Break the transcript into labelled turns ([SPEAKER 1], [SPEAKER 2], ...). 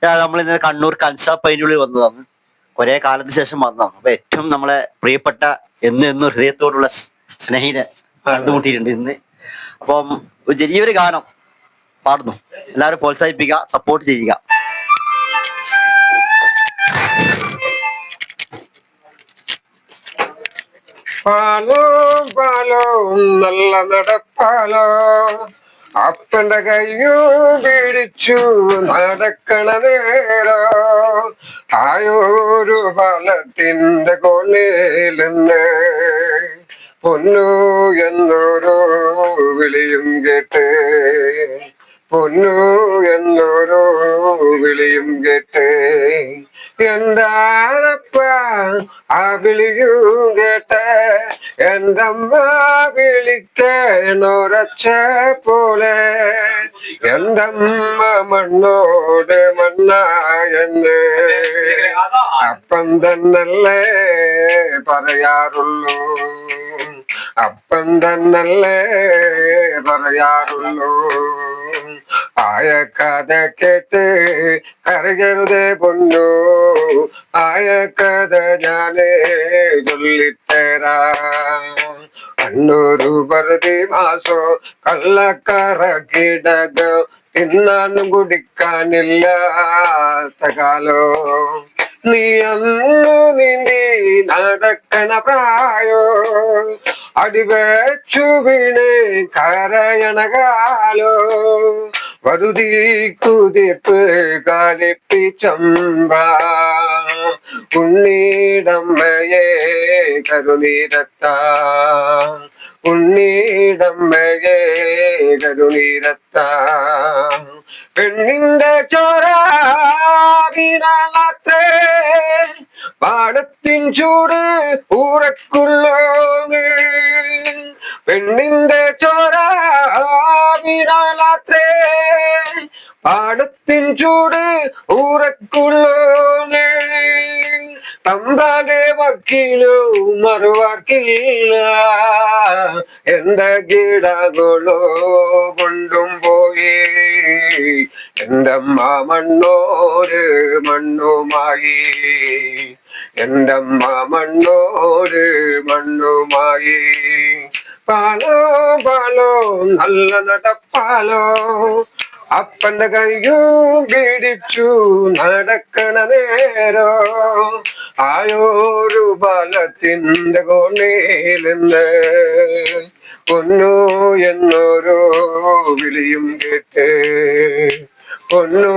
[SPEAKER 1] നമ്മൾ ഇന്ന് കണ്ണൂർ കൻസാപ്പൈനുള്ളിൽ വന്നതാണ്. കുറെ കാലത്തിന് ശേഷം വന്നതാണ്. അപ്പൊ ഏറ്റവും നമ്മളെ പ്രിയപ്പെട്ട എന്നും ഹൃദയത്തോടുള്ള സ്നേഹിതൻ കണ്ടുമുട്ടിയിട്ടുണ്ട് ഇന്ന്. അപ്പം ഒരു ചെറിയൊരു ഗാനം പാടുന്നു. എല്ലാവരും പ്രോത്സാഹിപ്പിക്കുക, സപ്പോർട്ട് ചെയ്യുക.
[SPEAKER 2] പാലോ പാലോ നല്ല നടപ്പാലോ, അപ്പന്റെ കയ്യോ പിടിച്ചു നടക്കണ നേരോ, ആയോരു പാലത്തിന്റെ കോണിലെന്ന് പൊന്നു എന്നോരോ വിളിയും കേട്ട്, പൊന്നു എന്നോരോ വിളിയും കേട്ട്, എന്താണപ്പ ആ വിളിയും കേട്ട്, എന്തമ്മ വിളിക്കണൊരച്ച പോലെ, എന്തമ്മ മണ്ണോട് മണ്ണായെന്ന് അപ്പം തന്നല്ലേ പറയാറുള്ളൂ, അപ്പം തന്നല്ലേ പറയാറുള്ളൂ. ആയ കഥ കേട്ട് കരകരുതേ പൊന്നു, ആയ കഥ ഞാനേ ചൊല്ലിത്തരാം. കണ്ണൂരു വെറുതെ മാസോ കള്ളക്കറ കിടക, തിന്നാനും കുടിക്കാനില്ലാത്ത കാലോ, നീ അന്നു നീന്തി നടക്കണ പ്രായോ, അടിവച്ചു വീണ് കരയണ കാലോ, വറുതി കുതിപ്പ് കാലിപ്പിച്ചമ്പ, ഉണ്ണീടമ്മയെ കരുനീരത്ത, ഉണ്ണീടമ്മയെ കരുനീരത്ത, പെണ്ണിന്റെ ചോര വീണാത്രേ, പാടത്തിൻ ചൂട് ഊറക്കുള്ളോന്ന്, പെണ്ണിന്റെ ചോര വീണാത്രേ, പാടത്തിൻ ചൂട് ഊറക്കുള്ളോന്ന്, തമ്പാന്റെ വക്കീലോ മറുവാക്കില്ല, എന്റെ കിടകളോ കൊണ്ടും പോയി, എന്റെ അമ്മ മണ്ണോട് മണ്ണുമായി, എന്റെ അമ്മ മണ്ണോട് മണ്ണുമായി. പാലോ പാലോ നല്ല നടപ്പാലോ, അപ്പന്റെ കയ്യും പിടിച്ചു നടക്കണ നേരോ, ആയോരു പാലത്തിന്റെ കോണിലെന്ന് പൊന്നു എന്നോരോ വിളിയും കേട്ട്, പൊന്നു